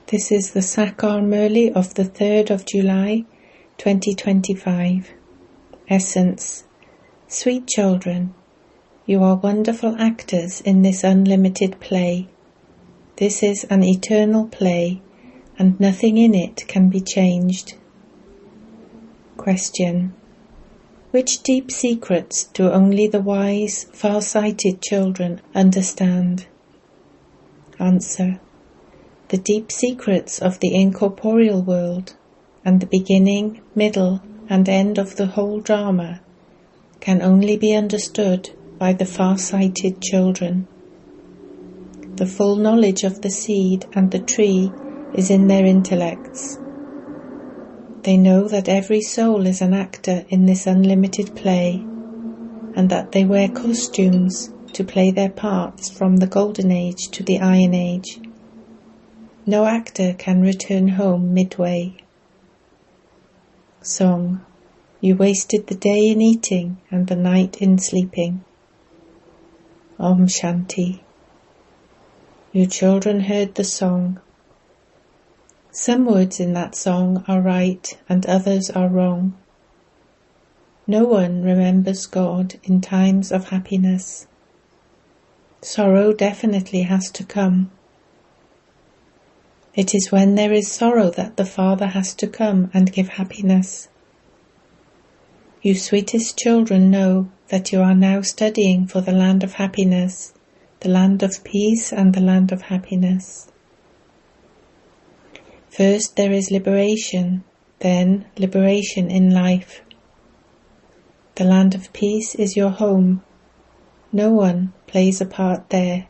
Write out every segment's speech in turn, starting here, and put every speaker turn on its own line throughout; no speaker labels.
This is the Sakar Murli of the 3rd of July, 2025. Essence. Sweet children, you are wonderful actors in this unlimited play. This is an eternal play, and nothing in it can be changed. Question. Which deep secrets do only the wise, far-sighted children understand? Answer. The deep secrets of the incorporeal world, and the beginning, middle, and end of the whole drama, can only be understood by the far-sighted children. The full knowledge of the seed and the tree is in their intellects. They know that every soul is an actor in this unlimited play, and that they wear costumes to play their parts from the Golden Age to the Iron Age. No actor can return home midway. Song. You wasted the day in eating and the night in sleeping. Om Shanti. You children heard the song. Some words in that song are right and others are wrong. No one remembers God in times of happiness. Sorrow definitely has to come. It is when there is sorrow that the Father has to come and give happiness. You sweetest children know that you are now studying for the land of happiness, the land of peace and the land of happiness. First there is liberation, then liberation in life. The land of peace is your home. No one plays a part there.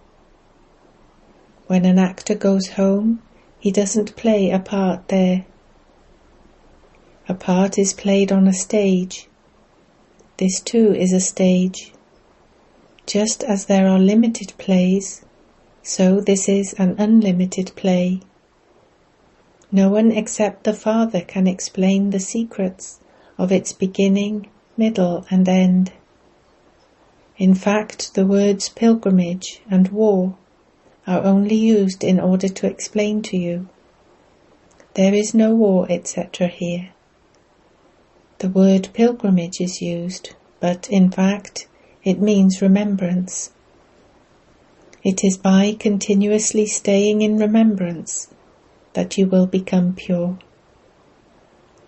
When an actor goes home, he doesn't play a part there. A part is played on a stage. This too is a stage. Just as there are limited plays, so this is an unlimited play. No one except the Father can explain the secrets of its beginning, middle and end. In fact, the words pilgrimage and war are only used in order to explain to you. There is no war, etc. here. The word pilgrimage is used, but in fact it means remembrance. It is by continuously staying in remembrance that you will become pure.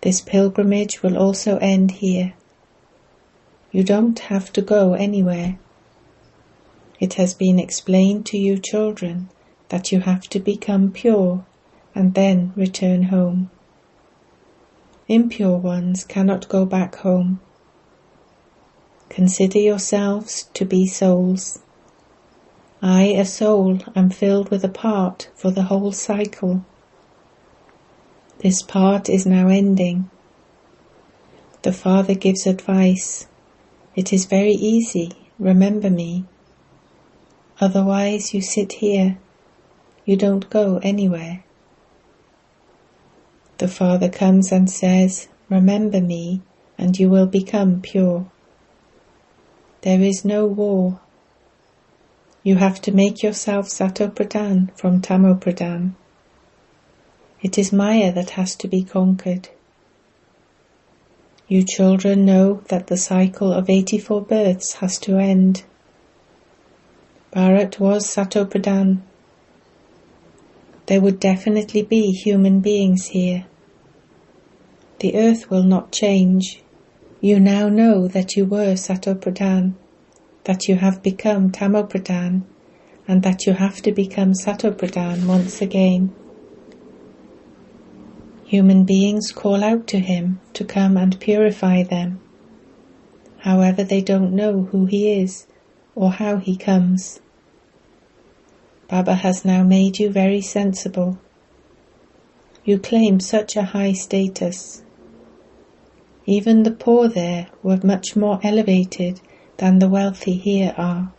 This pilgrimage will also end here. You don't have to go anywhere. It has been explained to you children that you have to become pure and then return home. Impure ones cannot go back home. Consider yourselves to be souls. I, a soul, am filled with a part for the whole cycle. This part is now ending. The Father gives advice. It is very easy. Remember me. Otherwise you sit here. You don't go anywhere. The Father comes and says, remember me, and you will become pure. There is no war. You have to make yourself Sato-Pradhan from Tamo-Pradhan. It is Maya that has to be conquered. You children know that the cycle of 84 births has to end. Bharat was Sato-Pradhan. There would definitely be human beings here. The earth will not change. You now know that you were Sato-Pradhan, that you have become Tamo-Pradhan, and that you have to become Sato-Pradhan once again. Human beings call out to him to come and purify them. However, they don't know who he is or how he comes. Baba has now made you very sensible. You claim such a high status. Even the poor there were much more elevated than the wealthy here are.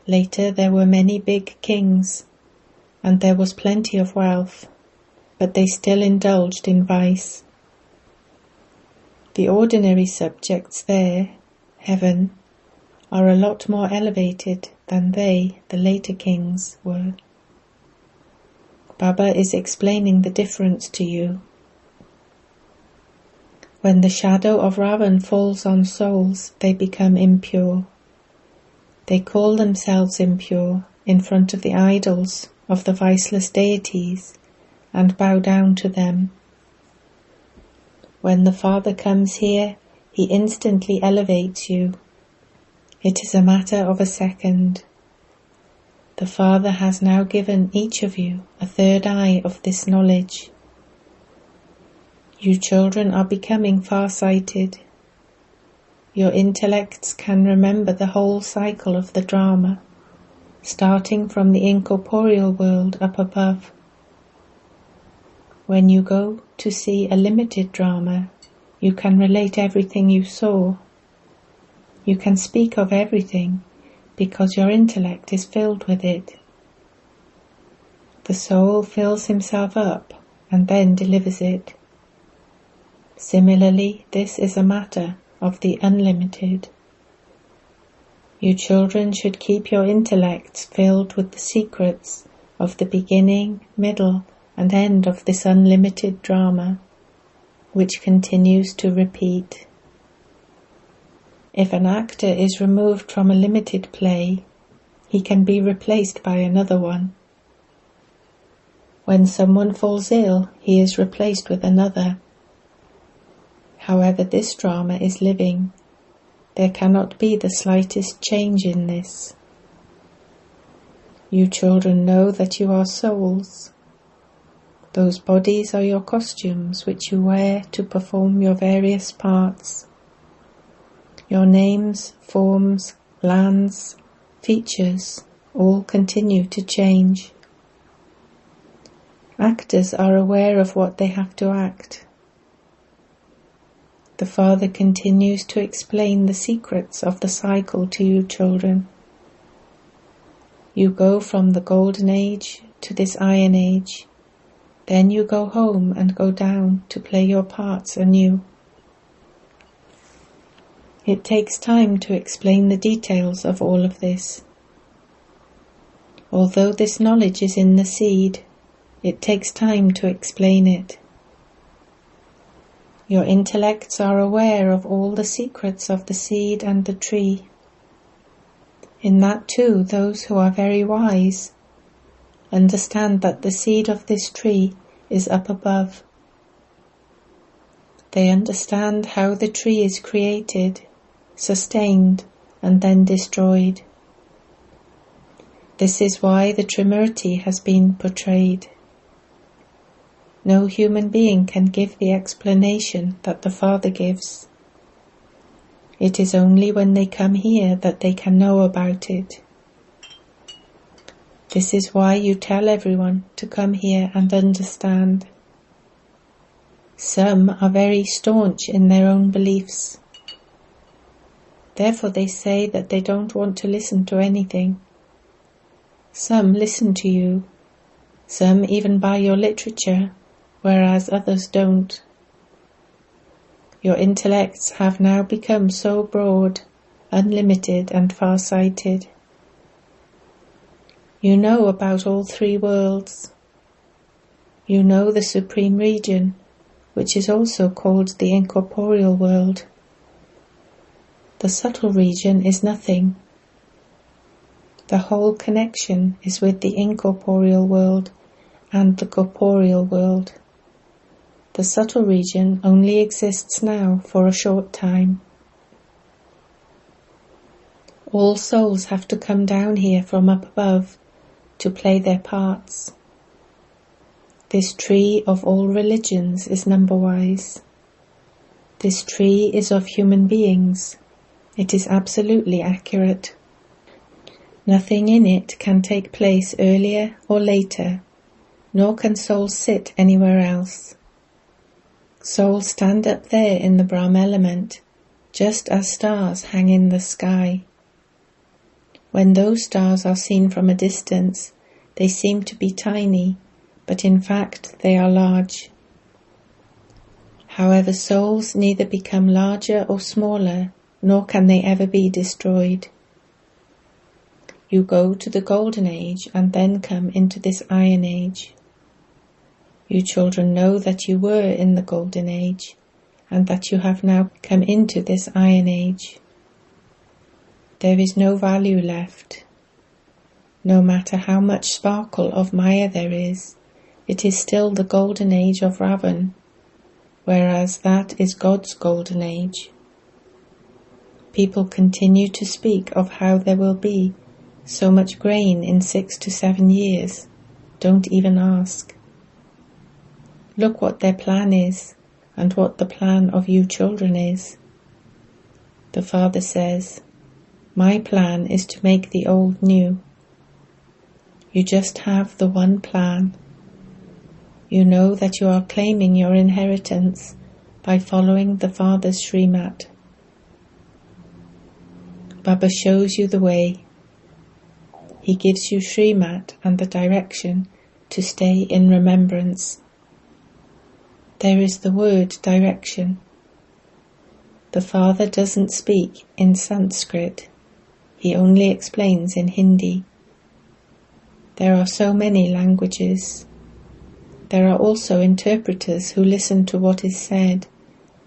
Later there were many big kings, and there was plenty of wealth, but they still indulged in vice. The ordinary subjects there, heaven, are a lot more elevated than they, the later kings, were. Baba is explaining the difference to you. When the shadow of Ravan falls on souls, they become impure. They call themselves impure in front of the idols of the viceless deities and bow down to them. When the Father comes here, he instantly elevates you. It is a matter of a second. The Father has now given each of you a third eye of this knowledge. You children are becoming far-sighted. Your intellects can remember the whole cycle of the drama, starting from the incorporeal world up above. When you go to see a limited drama, you can relate everything you saw. You can speak of everything because your intellect is filled with it. The soul fills himself up and then delivers it. Similarly, this is a matter of the unlimited. You children should keep your intellects filled with the secrets of the beginning, middle, and end of this unlimited drama, which continues to repeat. If an actor is removed from a limited play, he can be replaced by another one. When someone falls ill, he is replaced with another. However, this drama is living. There cannot be the slightest change in this. You children know that you are souls. Those bodies are your costumes which you wear to perform your various parts. Your names, forms, lands, features, all continue to change. Actors are aware of what they have to act. The Father continues to explain the secrets of the cycle to you children. You go from the Golden Age to this Iron Age. Then you go home and go down to play your parts anew. It takes time to explain the details of all of this. Although this knowledge is in the seed, it takes time to explain it. Your intellects are aware of all the secrets of the seed and the tree. In that too, those who are very wise understand that the seed of this tree is up above. They understand how the tree is created, sustained, and then destroyed. This is why the Trimurti has been portrayed. No human being can give the explanation that the Father gives. It is only when they come here that they can know about it. This is why you tell everyone to come here and understand. Some are very staunch in their own beliefs. Therefore they say that they don't want to listen to anything. Some listen to you. Some even buy your literature, whereas others don't. Your intellects have now become so broad, unlimited and far-sighted. You know about all three worlds. You know the supreme region, which is also called the incorporeal world. The subtle region is nothing. The whole connection is with the incorporeal world and the corporeal world. The subtle region only exists now for a short time. All souls have to come down here from up above to play their parts. This tree of all religions is number-wise. This tree is of human beings. It is absolutely accurate. Nothing in it can take place earlier or later, nor can souls sit anywhere else. Souls stand up there in the Brahma element, just as stars hang in the sky. When those stars are seen from a distance, they seem to be tiny, but in fact they are large. However, souls neither become larger or smaller, nor can they ever be destroyed. You go to the Golden Age and then come into this Iron Age. You children know that you were in the Golden Age, and that you have now come into this Iron Age. There is no value left. No matter how much sparkle of Maya there is, it is still the Golden Age of Ravan, whereas that is God's Golden Age. People continue to speak of how there will be so much grain in 6 to 7 years. Don't even ask. Look what their plan is, and what the plan of you children is. The Father says, my plan is to make the old new. You just have the one plan. You know that you are claiming your inheritance by following the Father's Srimat. Baba shows you the way. He gives you Srimat and the direction to stay in remembrance. There is the word direction. The Father doesn't speak in Sanskrit. He only explains in Hindi. There are so many languages. There are also interpreters who listen to what is said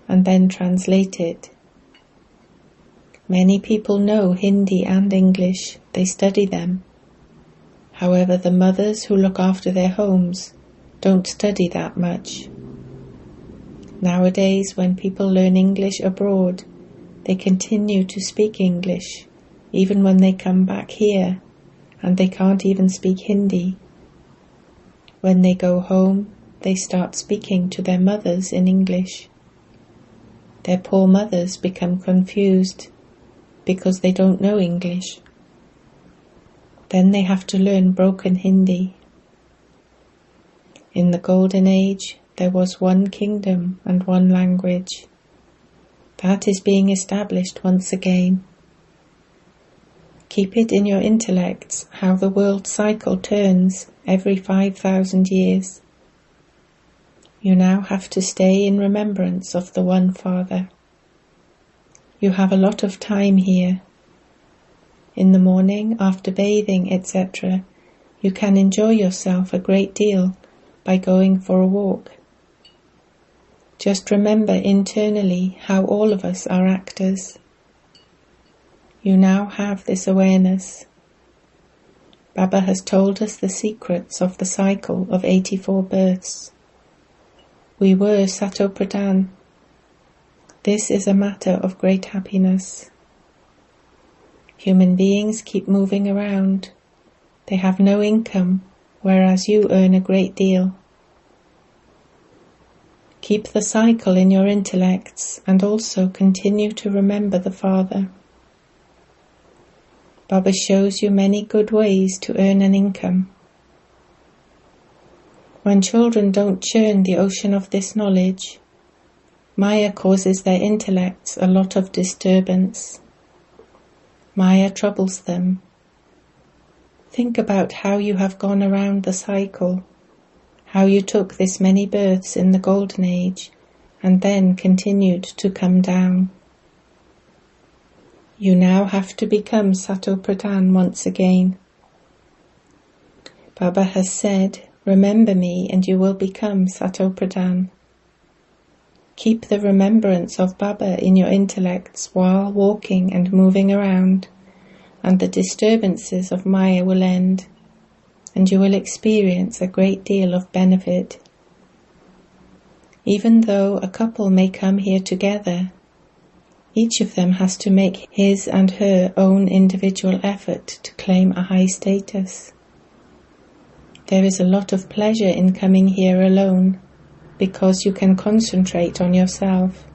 and then translate it. Many people know Hindi and English. They study them. However, the mothers who look after their homes don't study that much. Nowadays, when people learn English abroad, they continue to speak English, even when they come back here, and they can't even speak Hindi. When they go home, they start speaking to their mothers in English. Their poor mothers become confused because they don't know English. Then they have to learn broken Hindi. In the Golden Age, there was one kingdom and one language. That is being established once again. Keep it in your intellects how the world cycle turns every 5,000 years. You now have to stay in remembrance of the One Father. You have a lot of time here. In the morning, after bathing, etc., you can enjoy yourself a great deal by going for a walk. Just remember internally how all of us are actors. You now have this awareness. Baba has told us the secrets of the cycle of 84 births. We were Sato Pradhan. This is a matter of great happiness. Human beings keep moving around. They have no income, whereas you earn a great deal. Keep the cycle in your intellects and also continue to remember the Father. Baba shows you many good ways to earn an income. When children don't churn the ocean of this knowledge, Maya causes their intellects a lot of disturbance. Maya troubles them. Think about how you have gone around the cycle, how you took this many births in the Golden Age and then continued to come down. You now have to become Sato Pradhan once again. Baba has said, remember me and you will become Sato Pradhan. Keep the remembrance of Baba in your intellects while walking and moving around, and the disturbances of Maya will end, and you will experience a great deal of benefit. Even though a couple may come here together, each of them has to make his and her own individual effort to claim a high status. There is a lot of pleasure in coming here alone, because you can concentrate on yourself.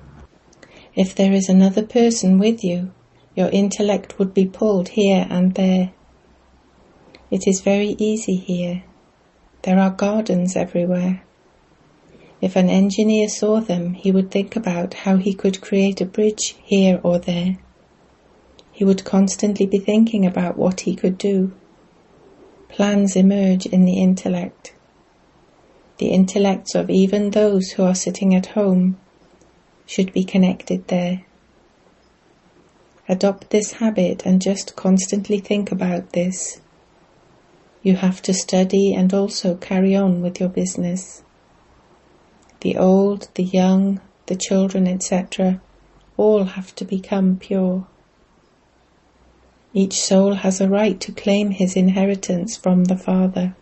If there is another person with you, your intellect would be pulled here and there. It is very easy here. There are gardens everywhere. If an engineer saw them, he would think about how he could create a bridge here or there. He would constantly be thinking about what he could do. Plans emerge in the intellect. The intellects of even those who are sitting at home should be connected there. Adopt this habit and just constantly think about this. You have to study and also carry on with your business. The old, the young, the children, etc., all have to become pure. Each soul has a right to claim his inheritance from the Father.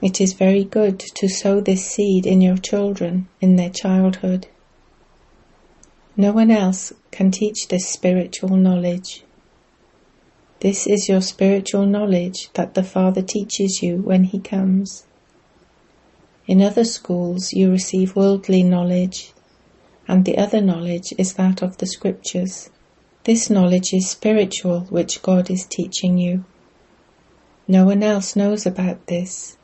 It is very good to sow this seed in your children in their childhood. No one else can teach this spiritual knowledge. This is your spiritual knowledge that the Father teaches you when He comes. In other schools you receive worldly knowledge, and the other knowledge is that of the Scriptures. This knowledge is spiritual, which God is teaching you. No one else knows about this.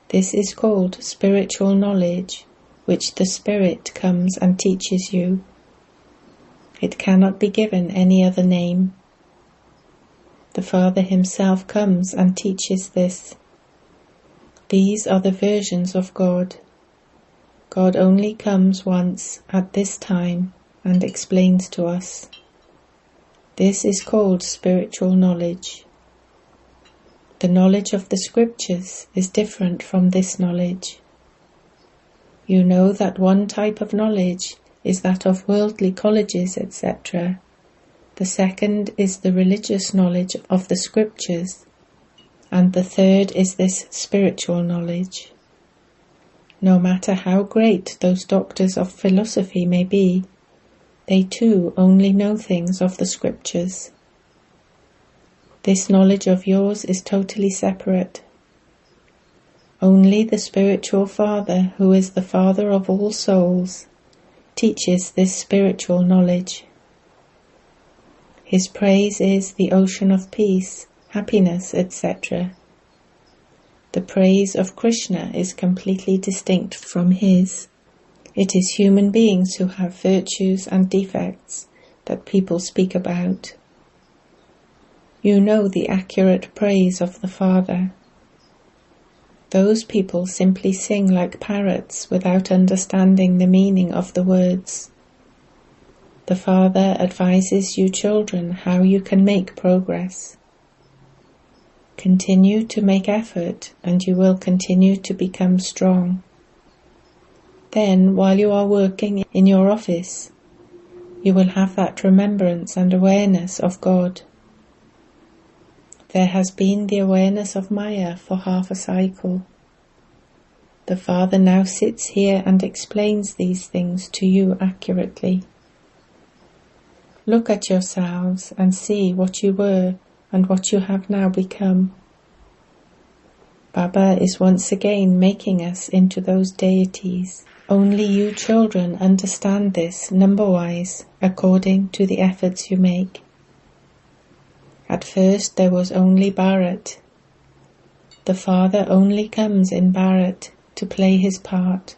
This is called spiritual knowledge, which the Spirit comes and teaches you. It cannot be given any other name. The Father Himself comes and teaches this. These are the versions of God. God only comes once at this time and explains to us. This is called spiritual knowledge. The knowledge of the Scriptures is different from this knowledge. You know that one type of knowledge is that of worldly colleges, etc. The second is the religious knowledge of the Scriptures, and the third is this spiritual knowledge. No matter how great those doctors of philosophy may be, they too only know things of the Scriptures. This knowledge of yours is totally separate. Only the spiritual Father, who is the Father of all souls, teaches this spiritual knowledge. His praise is the ocean of peace, happiness, etc. The praise of Krishna is completely distinct from his. It is human beings who have virtues and defects that people speak about. You know the accurate praise of the Father. Those people simply sing like parrots without understanding the meaning of the words. The Father advises you children how you can make progress. Continue to make effort and you will continue to become strong. Then, while you are working in your office, you will have that remembrance and awareness of God. There has been the awareness of Maya for half a cycle. The Father now sits here and explains these things to you accurately. Look at yourselves and see what you were and what you have now become. Baba is once again making us into those deities. Only you children understand this number-wise according to the efforts you make. At first there was only Bharat. The Father only comes in Bharat to play his part.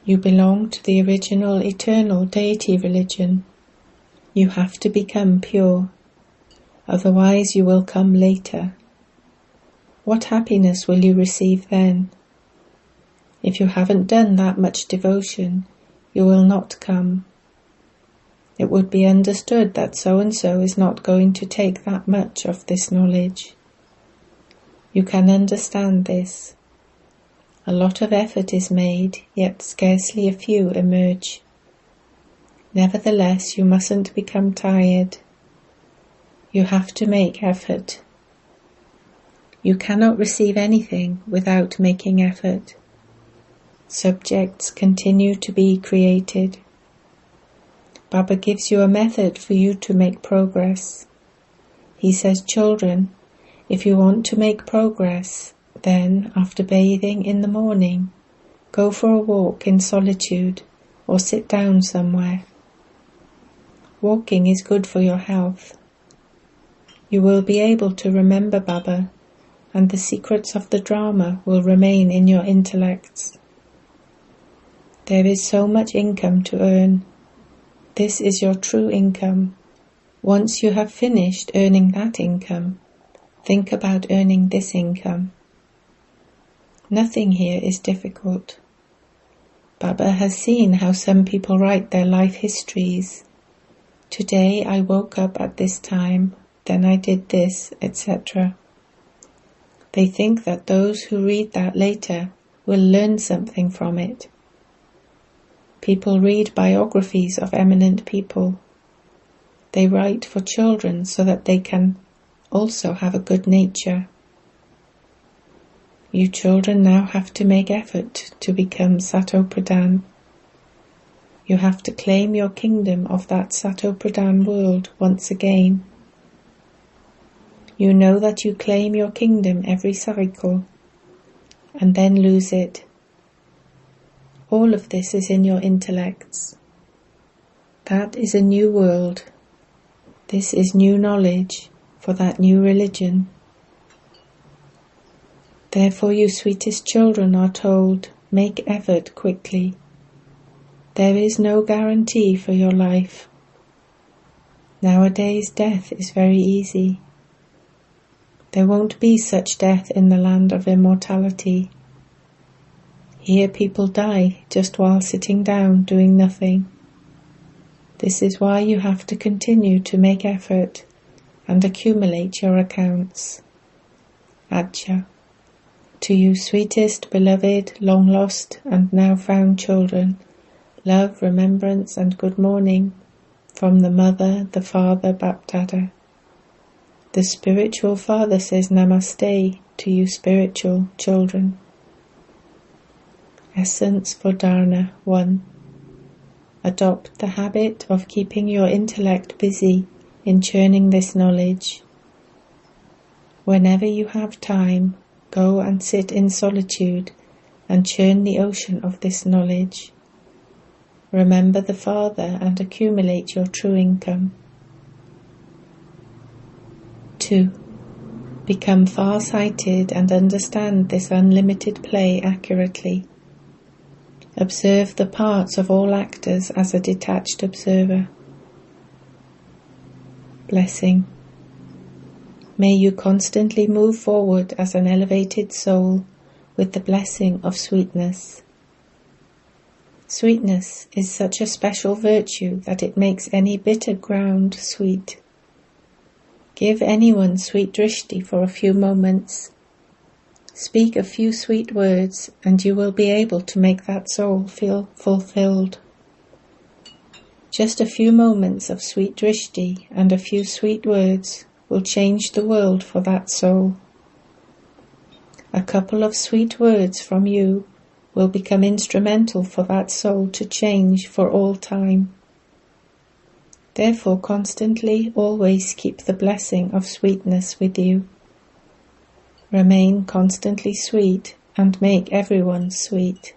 You belong to the original eternal deity religion. You have to become pure, otherwise you will come later. What happiness will you receive then? If you haven't done that much devotion, you will not come. It would be understood that so-and-so is not going to take that much of this knowledge. You can understand this. A lot of effort is made, yet scarcely a few emerge. Nevertheless, you mustn't become tired. You have to make effort. You cannot receive anything without making effort. Subjects continue to be created. Baba gives you a method for you to make progress. He says, children, if you want to make progress, then, after bathing in the morning, go for a walk in solitude or sit down somewhere. Walking is good for your health. You will be able to remember Baba, and the secrets of the drama will remain in your intellects. There is so much income to earn. This is your true income. Once you have finished earning that income, think about earning this income. Nothing here is difficult. Baba has seen how some people write their life histories. Today I woke up at this time, then I did this, etc. They think that those who read that later will learn something from it. People read biographies of eminent people. They write for children so that they can also have a good nature. You children now have to make effort to become Sato Pradhan. You have to claim your kingdom of that Sato Pradhan world once again. You know that you claim your kingdom every cycle and then lose it. All of this is in your intellects. That is a new world. This is new knowledge for that new religion. Therefore you sweetest children are told, make effort quickly. There is no guarantee for your life. Nowadays death is very easy. There won't be such death in the land of immortality. Here people die just while sitting down doing nothing. This is why you have to continue to make effort and accumulate your accounts. Ajja. To you sweetest, beloved, long lost and now found children, love, remembrance and good morning from the mother, the father, Bapdada. The spiritual father says Namaste to you spiritual children. Essence for Dharna 1. Adopt the habit of keeping your intellect busy in churning this knowledge. Whenever you have time, go and sit in solitude and churn the ocean of this knowledge. Remember the Father and accumulate your true income. 2. Become far-sighted and understand this unlimited play accurately. Observe the parts of all actors as a detached observer. Blessing. May you constantly move forward as an elevated soul with the blessing of sweetness. Sweetness is such a special virtue that it makes any bitter ground sweet. Give anyone sweet drishti for a few moments. Speak a few sweet words and you will be able to make that soul feel fulfilled. Just a few moments of sweet drishti and a few sweet words will change the world for that soul. A couple of sweet words from you will become instrumental for that soul to change for all time. Therefore, constantly, always keep the blessing of sweetness with you. Remain constantly sweet and make everyone sweet.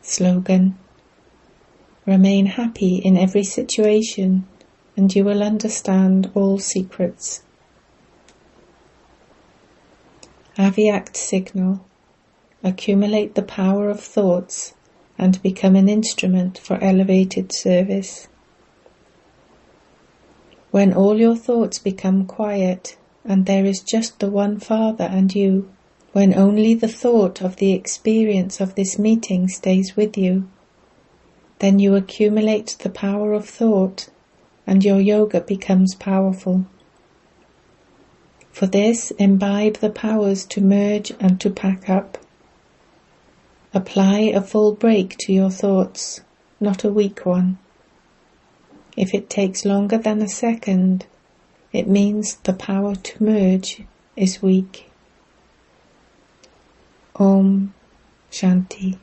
Slogan. Remain happy in every situation and you will understand all secrets. Aviact signal. Accumulate the power of thoughts and become an instrument for elevated service. When all your thoughts become quiet and there is just the one Father and you, when only the thought of the experience of this meeting stays with you, then you accumulate the power of thought and your yoga becomes powerful. For this, imbibe the powers to merge and to pack up. Apply a full break to your thoughts, not a weak one. If it takes longer than a second, it means the power to merge is weak. Om Shanti.